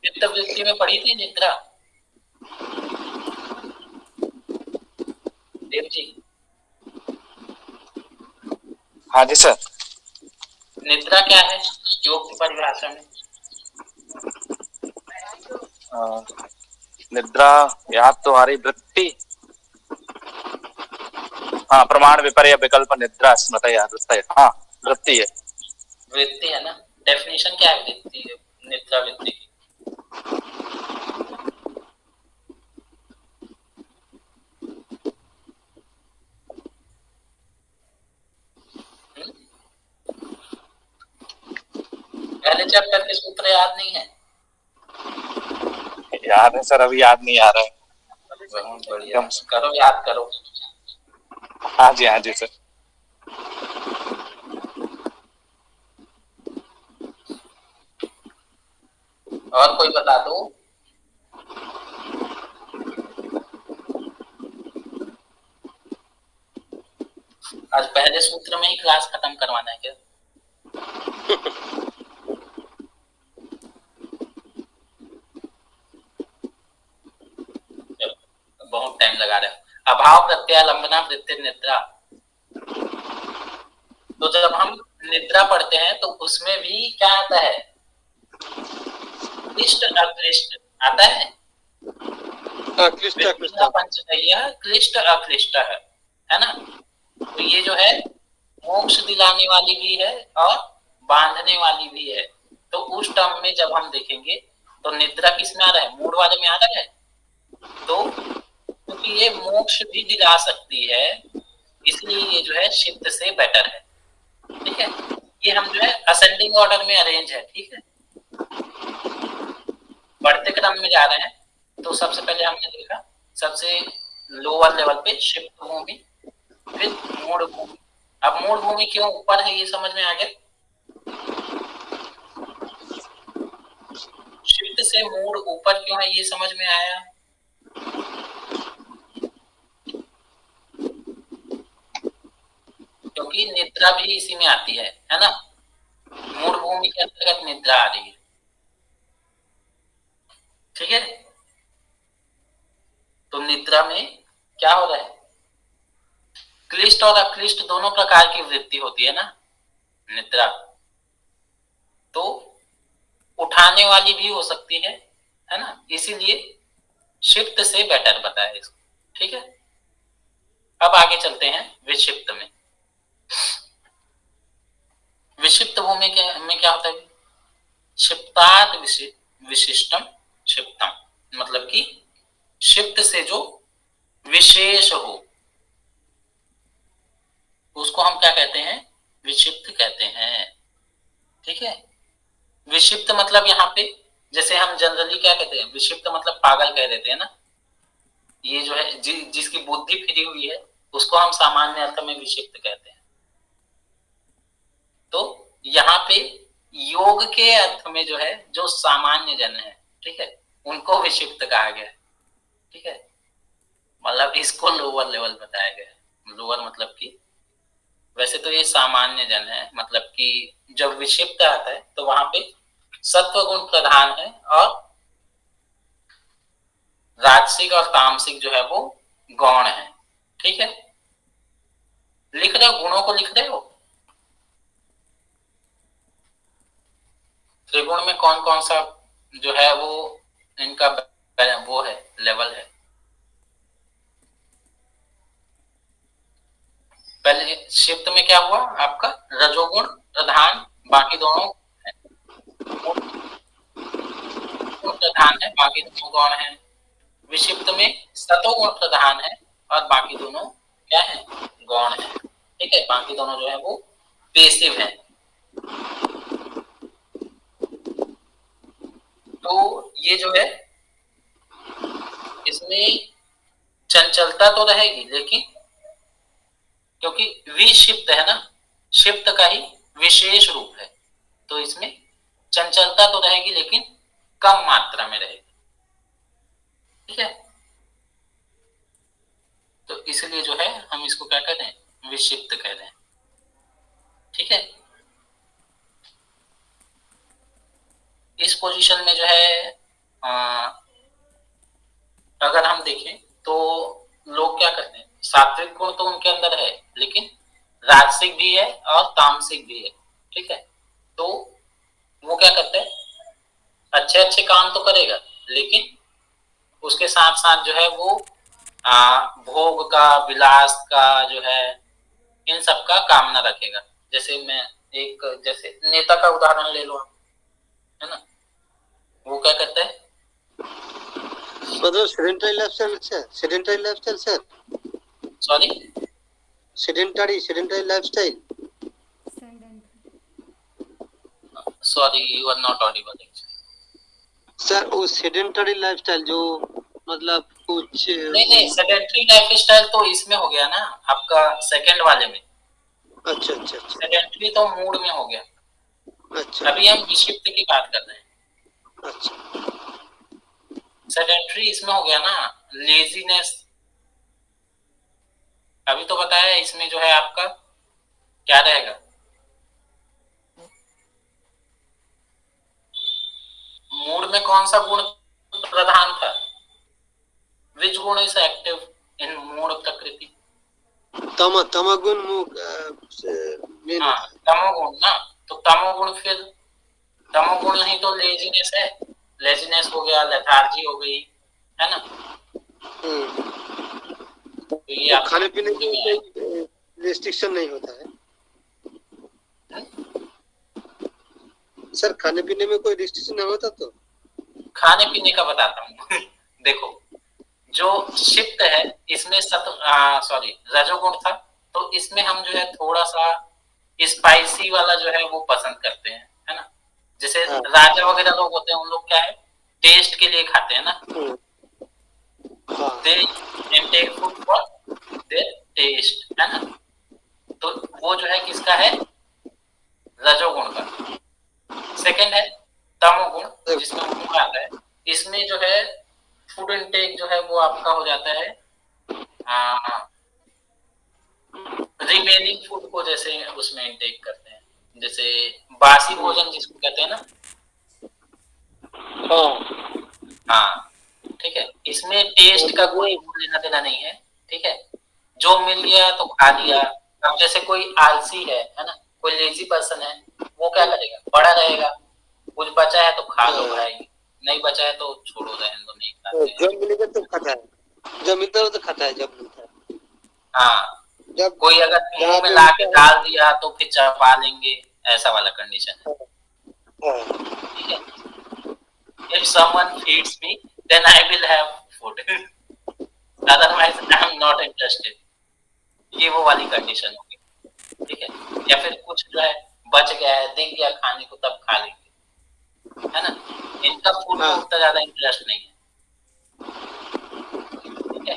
चित्त वृत्ति में पढ़ी थी निद्रा, देव जी? हाँ जी सर। निद्रा क्या है योग की परिभाषा में? निद्रा या तुम्हारी वृत्ति, हाँ प्रमाण विपर्य विकल्प निद्रा स्मृतया वृत्तय, हाँ वृत्ति है। वृत्ति है ना? डेफिनेशन क्या है वृत्ति, निद्रा वृत्ति की? पहले चैप्टर के सूत्र याद नहीं है? याद है सर, अभी याद नहीं आ रहा है। बहुत बढ़िया, करो, याद करो। हाँ जी सर। और कोई बता दो। आज पहले सूत्र में ही क्लास खत्म करवाना है क्या? बहुत टाइम लगा रहे हो। अभाव प्रत्यालंबना वृत्ति निद्रा, तो जब हम निद्रा पढ़ते हैं तो उसमें भी क्या आता है, क्लिष्ट अक्लिष्ट आता है। क्लिष्ट अक्लिष्ट है ना? तो ये जो है मोक्ष दिलाने वाली भी है और बांधने वाली भी है। तो उस टर्म में जब हम देखेंगे तो निद्रा किस में आ रहा है, मूड वाले में आ रहा है। तो क्योंकि ये मोक्ष भी दिला सकती है, इसलिए ये जो है शिफ्ट से बेटर है। ठीक है, ये हम जो है असेंडिंग ऑर्डर में अरेंज है। ठीक है, बढ़ते क्रम में जा रहे हैं। तो सबसे पहले हमने देखा सबसे लोअर लेवल पे शिफ्ट भूमि, फिर मूढ़ भूमि। अब मूढ़ भूमि क्यों ऊपर है ये समझ में आ गया। शिफ्ट से मूढ़ ऊपर क्यों है ये समझ में आया। क्योंकि निद्रा भी इसी में आती है ना। मूढ़ भूमि के अंतर्गत निद्रा आ रही है। ठीक है, तो निद्रा में क्या हो रहा है, क्लिष्ट और अक्लिष्ट दोनों प्रकार की वृत्ति होती है ना निद्रा। तो उठाने वाली भी हो सकती है ना, इसीलिए शिफ्ट से बेटर बताया इसको। ठीक है, अब आगे चलते हैं विक्षिप्त में। विक्षिप्त भूमि में क्या होता है, क्षिप्तात् विशिष्टम क्षिप्तम, मतलब कि शिफ्ट से जो विशेष हो उसको हम क्या कहते हैं, विक्षिप्त कहते हैं। ठीक है, विक्षिप्त मतलब यहाँ पे जैसे हम जनरली क्या कहते हैं, विक्षिप्त मतलब पागल कह देते हैं ना। ये जो है जिसकी बुद्धि फिरी हुई है उसको हम सामान्य अर्थ में विक्षिप्त कहते हैं। तो यहाँ पे योग के अर्थ में जो है जो सामान्य जन है, ठीक है, उनको विक्षिप्त कहा गया है। ठीक है, मतलब इसको लोअर लेवल बताया गया है। लोअर मतलब कि वैसे तो ये सामान्य जन है, मतलब कि जब विक्षिप्त आता है तो वहां पे सत्व गुण प्रधान है और राजसिक और तामसिक जो है वो गौण है। ठीक है, लिख रहे हो, गुणों को लिख रहे हो। त्रिगुण में कौन कौन सा जो है वो इनका वो है, लेवल है। पहले शिफ्ट में क्या हुआ आपका, रजोगुण प्रधान, बाकी दोनों प्रधान है, बाकी दोनों गौण है। विक्षिप्त में सतोगुण प्रधान है और बाकी दोनों क्या है, गौण है। ठीक है, बाकी दोनों जो है वो पेसिव है। तो ये जो है इसमें चंचलता तो रहेगी, लेकिन क्योंकि विक्षिप्त है ना, शिफ्ट का ही विशेष रूप है, तो इसमें चंचलता तो रहेगी लेकिन कम मात्रा में रहेगी। ठीक है, तो इसलिए जो है हम इसको क्या कहते हैं, विक्षिप्त कहते हैं। ठीक है, इस पोजीशन में जो है अगर हम देखें तो लोग क्या करते हैं, सात्विक गुण तो उनके अंदर है लेकिन राजसिक भी है और तामसिक भी है। ठीक है, तो वो क्या करते हैं, अच्छे अच्छे काम तो करेगा लेकिन उसके साथ साथ जो है वो भोग का, विलास का जो है, इन सब का कामना रखेगा। जैसे मैं एक जैसे नेता का उदाहरण ले लो, है ना, वो क्या करता है, मतलब सेडेंटरी लाइफस्टाइल से, sedentary lifestyle sir, sorry sedentary lifestyle, sorry you are not audible sir. वो सेडेंटरी लाइफस्टाइल जो मतलब कुछ नहीं, सेडेंटरी लाइफस्टाइल तो इसमें हो गया ना आपका सेकंड वाले में। अच्छा अच्छा अच्छा सेडेंटरी तो मूड में हो गया। अच्छा, अभी हम विक्षिप्त की बात कर रहे हैं। अच्छा सेडेंटरी इसमें हो गया ना, लेजीनेस। अभी तो बताया इसमें जो है आपका क्या रहेगा, मूड में कौन सा गुण प्रधान था, विच गुण इज एक्टिव इन मूड प्रकृति, तमगुण हाँ तमोगुण ना। तो तमोगुण, फिर तमोगुण नहीं तो लेजीनेस है, लेजीनेस हो गया, लेथार्जी हो गई, है ना। तो ये तो खाने पीने में कोई रिस्ट्रिक्शन नहीं होता है सर, खाने पीने में कोई रिस्ट्रिक्शन नहीं होता। तो खाने पीने का बताता हूँ देखो, जो शिफ्ट है इसमें रजोगुण था, तो इसमें हम जो है थोड़ा सा स्पाइसी वाला जो है वो पसंद करते हैं, है ना। जैसे हाँ। राजा वगैरह लोग होते हैं, उन लोग क्या है टेस्ट के लिए खाते हैं ना, हाँ। They intake food for their taste, है ना। तो वो जो है किसका है, रजोगुण का। सेकंड है तमोगुण, जिसमें गुण आता है। इसमें जो है फूड इनटेक जो है वो आपका हो जाता है रिमेनिंग फूड को जैसे उसमें इनटेक करते हैं, जैसे बासी भोजन जिसको कहते हैं ना। हाँ। हाँ, ठीक है। इसमें टेस्ट का मतलब कोई वो लेना देना नहीं है, ठीक है। जो मिल गया तो खा लिया। अब जैसे कोई आलसी है ना, कोई लेजी पर्सन है, वो क्या करेगा, पड़ा रहेगा। कुछ बचा है तो खा लो भाई, नहीं बचा है तो छोड़ो, रहने दो, नहीं खाते हैं। जब मिलेगा तो खाता है, जब मिलता है तो खाता है, जब मिलता है। हाँ, जब कोई अगर जहाँ मुंह में पे ला के मिलता है। डाल दिया तो फिर चबा लेंगे, ऐसा वाला कंडीशन है, हाँ। ठीक है। If someone feeds me, then I will have food. Otherwise, I am not interested. ये वो वाली कंडीशन होगी, ठीक है। या फिर कुछ जो है बच गया है, दिख गया खाने को, तब खा लेंगे, है ना। इनका फूड में हाँ। उतना ज्यादा इंटरेस्ट नहीं है, ठीक है।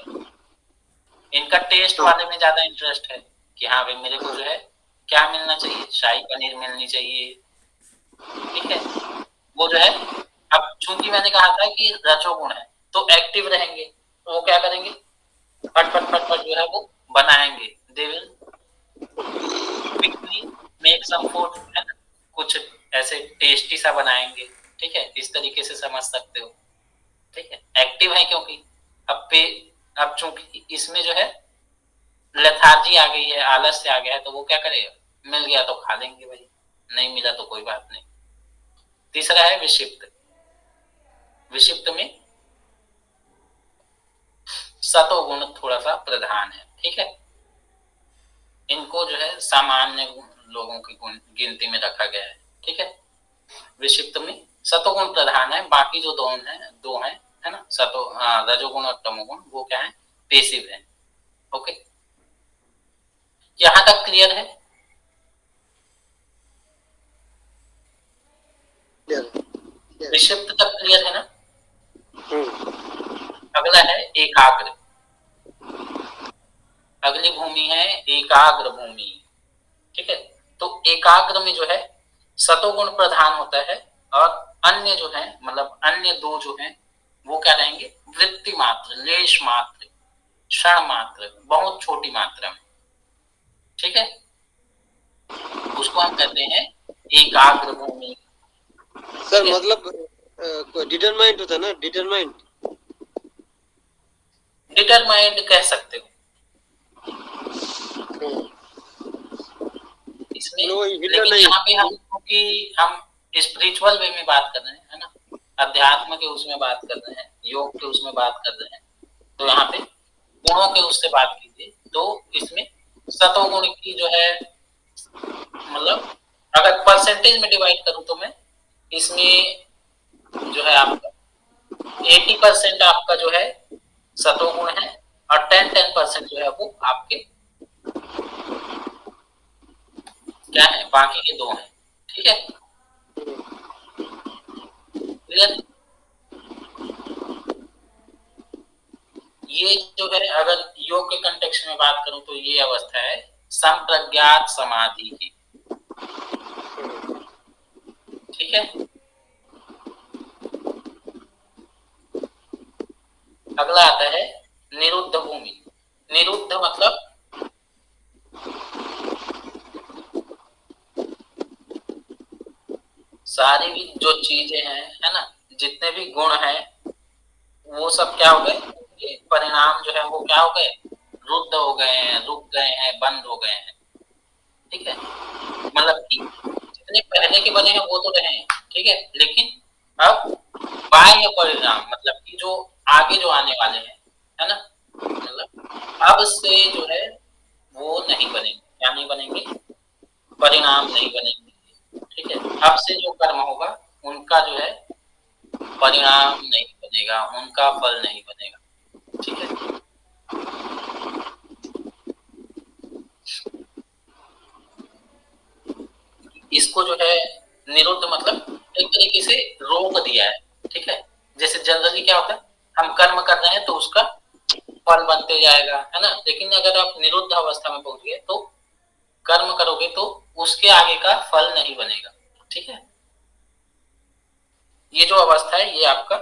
इनका टेस्ट हाँ। वाले में ज्यादा इंटरेस्ट है कि हाँ भाई मेरे को जो है क्या मिलना चाहिए, शाही पनीर मिलनी चाहिए, ठीक है। वो जो है, अब चूंकि मैंने कहा था कि रजोगुण है तो एक्टिव रहेंगे, तो वो क्या करेंगे, फट फट फट फट जो है वो बनाएंगे, they will quickly make some food, है ना। कुछ ऐसे टेस्टी सा बनाएंगे, ठीक है। इस तरीके से समझ सकते हो, ठीक है। एक्टिव है क्योंकि अब पे अब चूंकि इसमें जो है लेथार्जी आ गई है, आलस से आ गया है, तो वो क्या करेगा, मिल गया तो खा लेंगे भाई, नहीं मिला तो कोई बात नहीं। तीसरा है विक्षिप्त। विक्षिप्त में सतोगुण थोड़ा सा प्रधान है, ठीक है। इनको जो है सामान्य लोगों की गिनती में रखा गया है, ठीक है। विक्षिप्त में सतोगुण प्रधान है, बाकी जो दो हैं, है ना, रजोगुण और तमोगुण, वो क्या है, पेसिव है। ओके, यहां तक क्लियर है। विक्षिप्त तक क्लियर है ना। अगला है एकाग्र। अगली भूमि है एकाग्र भूमि, ठीक है। तो एकाग्र में जो है सतोगुण प्रधान होता है, और अन्य जो है मतलब अन्य दो जो है वो क्या रहेंगे, वृत्ति मात्र, लेश मात्र, क्षण मात्र, बहुत छोटी मात्रा में, ठीक है। उसको हम कहते हैं एकाग्र भूमि, सर ठीक है। मतलब डिटरमाइंड होता है ना, डिटरमाइंड। डिटरमाइंड कह सकते हो इसमें, वो हिलना लेकिन नहीं। यहाँ पे हम क्योंकि हम स्पिरिचुअल वे में बात कर रहे हैं, है ना, अध्यात्म के उसमें बात कर रहे हैं, योग के उसमें बात कर रहे हैं, तो यहाँ पे गुणों के उससे बात कीजिए, तो इसमें सतोगुण की जो है मतलब अगर परसेंटेज में डिवाइड करूं तो मैं इसमें जो है आपका 80% आपका जो है सतोगुण है, और 10% जो है वो आपके क्या है, बाकी के दो हैं, ठीक है। क्लियर। ये जो है अगर योग के कंटेक्स्ट में बात करूं तो ये अवस्था है संप्रज्ञात समाधि की, ठीक है। अगला आता है निरुद्ध भूमि। निरुद्ध मतलब सारी भी जो चीजें हैं, है ना, जितने भी गुण हैं वो सब क्या हो गए, ये परिणाम जो है वो क्या हो गए, रुद्ध हो गए हैं, रुक गए हैं, बंद हो गए हैं, ठीक है। मतलब कि जितने पहले के बने हैं वो तो रहे हैं, ठीक है, लेकिन अब बाह्य परिणाम मतलब कि जो आगे जो आने वाले हैं, है ना, मतलब अब से जो है वो नहीं बनेंगे, क्या नहीं बनेंगे, परिणाम नहीं बनेंगे, ठीक है। अब से जो कर्म होगा उनका जो है परिणाम नहीं बनेगा, उनका फल नहीं बनेगा, ठीक है। इसको जो है निरुद्ध मतलब एक तरीके से रोक दिया है, ठीक है। जैसे जनरली क्या होता है, हम कर्म कर रहे हैं तो उसका फल बनते जाएगा, है ना। लेकिन अगर आप निरुद्ध अवस्था में पहुंच गए तो कर्म करोगे तो उसके आगे का फल नहीं बनेगा, ठीक है। ये जो अवस्था है ये आपका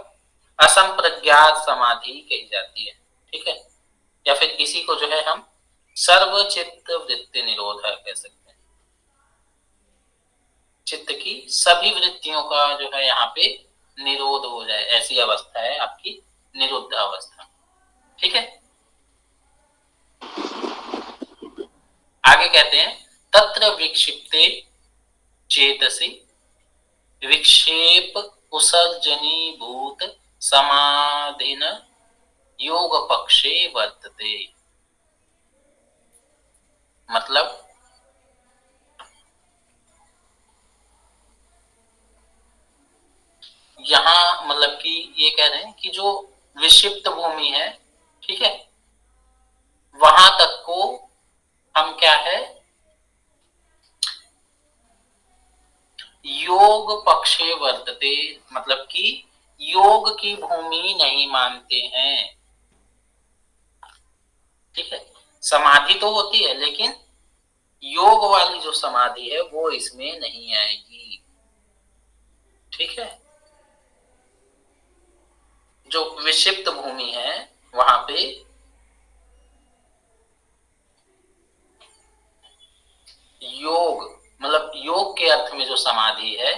असंप्रज्ञात समाधि कही जाती है, ठीक है। या फिर इसी को जो है हम सर्वचित्त वृत्ति निरोध कह सकते हैं। चित्त की सभी वृत्तियों का जो है यहाँ पे निरोध हो जाए, ऐसी अवस्था है आपकी निरुद्ध अवस्था, ठीक है। आगे कहते हैं तत्र विक्षिप्ते चेतसि विक्षेप उसर्जनीभूत समाधिन योग पक्षे वर्तते। मतलब यहाँ मतलब कि ये कह रहे हैं कि जो विक्षिप्त भूमि है, ठीक है, वहां तक को हम क्या है योग पक्षे वर्तते, मतलब कि योग की भूमि नहीं मानते हैं, ठीक है। समाधि तो होती है लेकिन योग वाली जो समाधि है वो इसमें नहीं आएगी, ठीक है। जो विक्षिप्त भूमि है वहां पे योग मतलब योग के अर्थ में जो समाधि है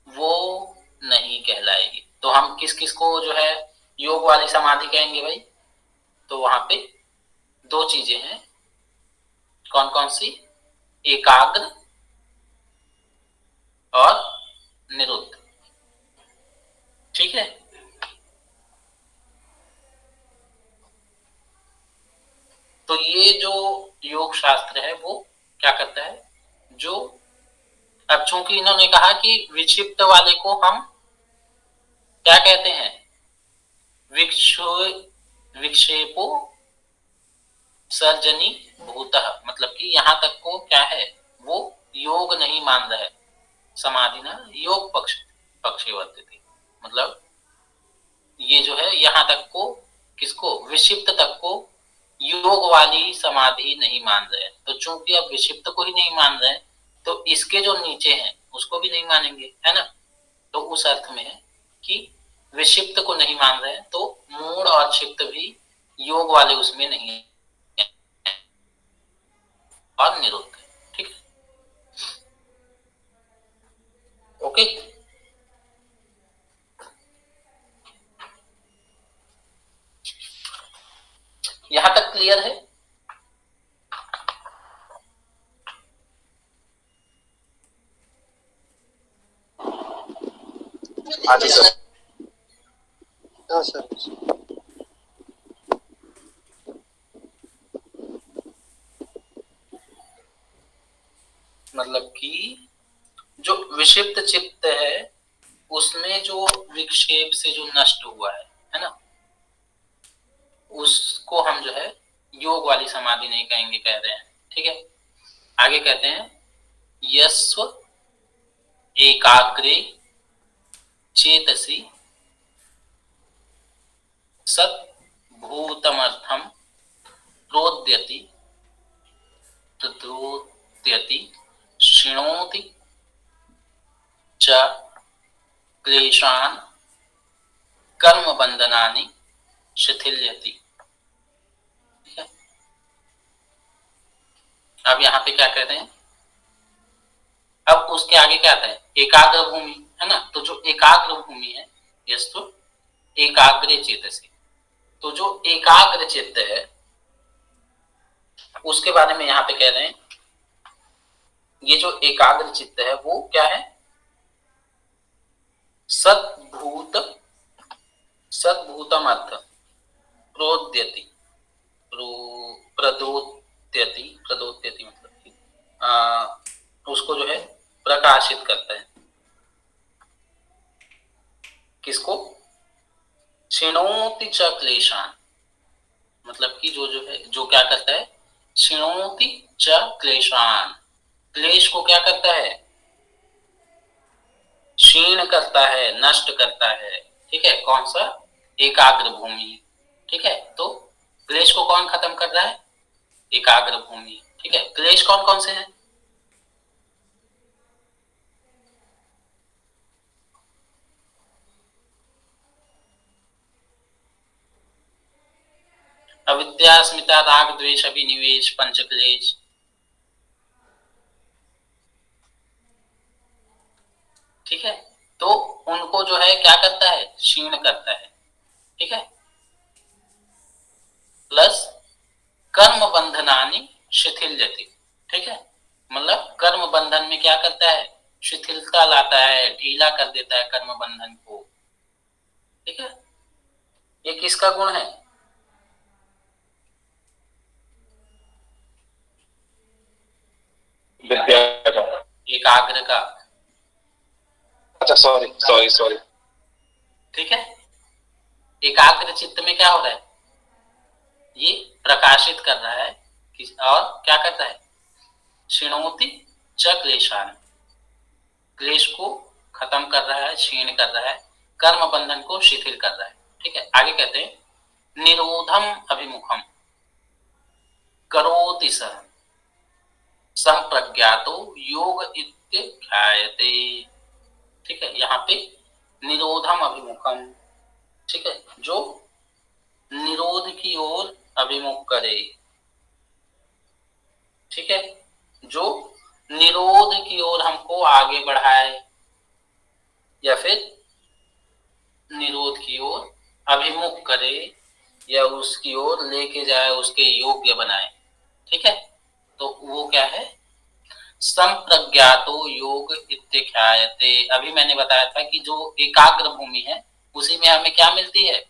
वो नहीं कहलाएगी। तो हम किस किस को जो है योग वाली समाधि कहेंगे भाई, तो वहां पे दो चीजें हैं, कौन कौन सी, एकाग्र और निरुद्ध, ठीक है। तो ये जो योग शास्त्र है वो क्या करता है, जो अब चूंकि इन्होंने कहा कि विक्षिप्त वाले को हम क्या कहते हैं, विक्षेपो सर्जनी भूतः, मतलब कि यहां तक को क्या है वो योग नहीं मान रहा है, समाधि ना योग पक्षे वर्तते, मतलब ये जो है यहां तक को किसको, विक्षिप्त तक को योग वाली समाधि नहीं मान रहे हैं। तो चूंकि अब विक्षिप्त को ही नहीं मान रहे हैं तो इसके जो नीचे हैं उसको भी नहीं मानेंगे, है ना। तो उस अर्थ में है कि विक्षिप्त को नहीं मान रहे हैं तो मूढ़ और क्षिप्त भी योग वाले उसमें नहीं है और निरुद्ध, ठीक है, ओके। यहां तक क्लियर है। हाँ जी सर। हाँ सर। मतलब कि जो विक्षिप्त चित्त है उसमें जो विक्षेप से जो नष्ट हुआ है ना, उसको हम जो है योग वाली समाधि नहीं कहेंगे, कह रहे हैं, ठीक है। आगे कहते हैं यस्व एकाग्रे चेतसी सत भूतमर्थम प्रोद्यति तद्रोद्यति शृणोति च क्लेशान कर्म बंधनानि शिथिल्यति, ठीक है। अब यहाँ पे क्या कहते हैं, अब उसके आगे क्या आता है, एकाग्र भूमि, है ना। तो जो एकाग्र भूमि है यस्तु एकाग्रे चेतसी, तो जो एकाग्र चित्त है उसके बारे में यहाँ पे कह रहे हैं, ये जो एकाग्र चित्त है वो क्या है, सद्भूतम अर्थ प्रोद्यति, प्रदोत्यति मतलब उसको जो है प्रकाशित करता है, किसको, क्षिणोति च क्लेशान, मतलब कि जो जो है जो क्या करता है, क्षिणोति च क्लेशान, क्लेश को क्या करता है क्षीण करता है, नष्ट करता है, ठीक है, कौन सा? एकाग्र भूमि, ठीक है। तो क्लेश को कौन खत्म कर रहा है? एकाग्र भूमि, ठीक है। क्लेश कौन कौन से हैं? अविद्या, अस्मिता, राग, द्वेष, अभिनिवेश, पंच क्लेश, ठीक है। तो उनको जो है क्या करता है? क्षीण करता है, ठीक है। प्लस कर्म बंधनानि शिथिल्यति, ठीक है। मतलब कर्म बंधन में क्या करता है? शिथिलता लाता है, ढीला कर देता है कर्म बंधन को, ठीक है। ये किसका गुण है? विद्या का। एकाग्र का, अच्छा, सॉरी सॉरी सॉरी। ठीक है। एकाग्र चित्त में क्या हो रहा है? ये प्रकाशित कर रहा है और क्या करता है? क्षीणोति च क्लेशान, क्लेश को खत्म कर रहा है, क्षीण कर रहा है, कर्म बंधन को शिथिल कर रहा है, ठीक है। आगे कहते हैं निरोधम अभिमुखम करोति सः संप्रज्ञातो योग इत्याख्यायते, ठीक है। यहाँ पे निरोधम अभिमुखम, ठीक है, जो निरोध की ओर अभिमुख करे, ठीक है, जो निरोध की ओर हमको आगे बढ़ाए या फिर निरोध की ओर अभिमुख करे या उसकी ओर लेके जाए, उसके योग्य बनाए, ठीक है। तो वो क्या है? संप्रज्ञातो योग इत्याख्यायते। अभी मैंने बताया था कि जो एकाग्र भूमि है उसी में हमें क्या मिलती है?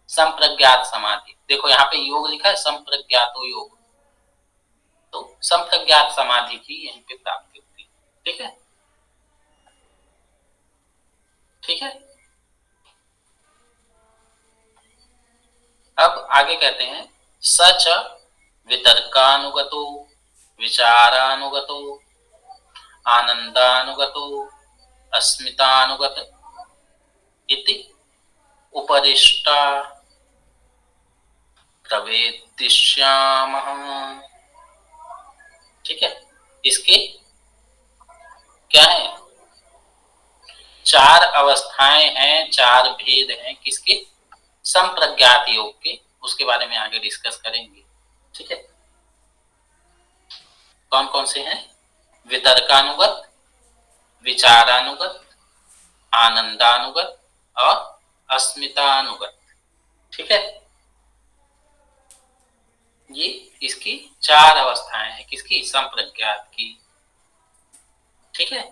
संप्रज्ञात समाधि। देखो यहाँ पे योग लिखा है, संप्रज्ञातो योग, तो संप्रज्ञात समाधि की यहीं पे प्राप्ति होती है, ठीक है, ठीक है। अब आगे कहते हैं सच वितर्कानुगतो विचारानुगतो आनंदानुगतो अस्मितानुगत इति उपरिष्टा प्रवेदिष्यामः, ठीक है। इसके क्या है? चार अवस्थाएं हैं, चार भेद हैं, किसके? संप्रज्ञात योग के। उसके बारे में आगे डिस्कस करेंगे, ठीक है। कौन कौन से हैं? वितर्कानुगत, विचारानुगत, आनंदानुगत और अस्मितानुगत, ठीक है। ये इसकी चार अवस्थाएं हैं, किसकी? संप्रज्ञात की, ठीक है।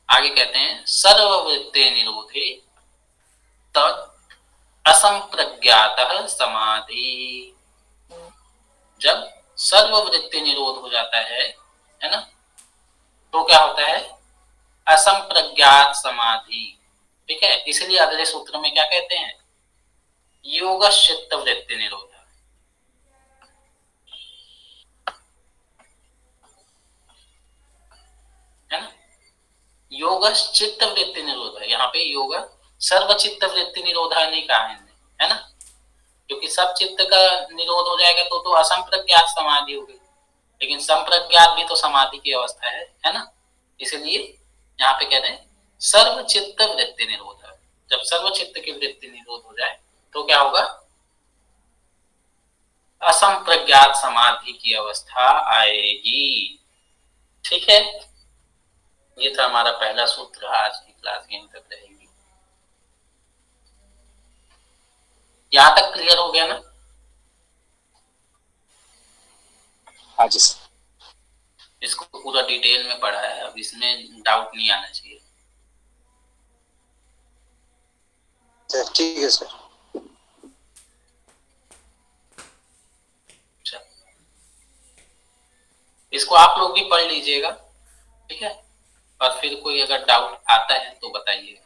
आगे कहते हैं सर्ववृत्ते निरोधे तत् असंप्रज्ञातः समाधि। जब सर्ववृत्ति निरोध हो जाता है ना, तो क्या होता है? असंप्रज्ञात समाधि, ठीक है। इसलिए अगले सूत्र में क्या कहते हैं? योगश्चित्त वृत्ति निरोध, है ना। योगश्चित्त वृत्ति निरोध है, यहाँ पे योग सर्वचित्त वृत्ति निरोध नहीं कहा है, है ना, क्योंकि सब चित्त का निरोध हो जाएगा तो असंप्रज्ञात समाधि होगी, लेकिन संप्रज्ञात भी तो समाधि की अवस्था है ना। इसलिए यहाँ पे कह रहे हैं सर्वचित्त वृत्ति निरोध। जब सर्वचित्त की वृत्ति निरोध हो जाए तो क्या होगा? असंप्रज्ञात समाधि की अवस्था आएगी, ठीक है। ये था हमारा पहला सूत्र। आज की क्लास यहीं तक रहेगी। यहां तक क्लियर हो गया ना? हाँ जी सर। इसको पूरा डिटेल में पढ़ा है, अब इसमें डाउट नहीं आना चाहिए। ठीक है सर। इसको आप लोग भी पढ़ लीजिएगा, ठीक है, और फिर कोई अगर डाउट आता है तो बताइए।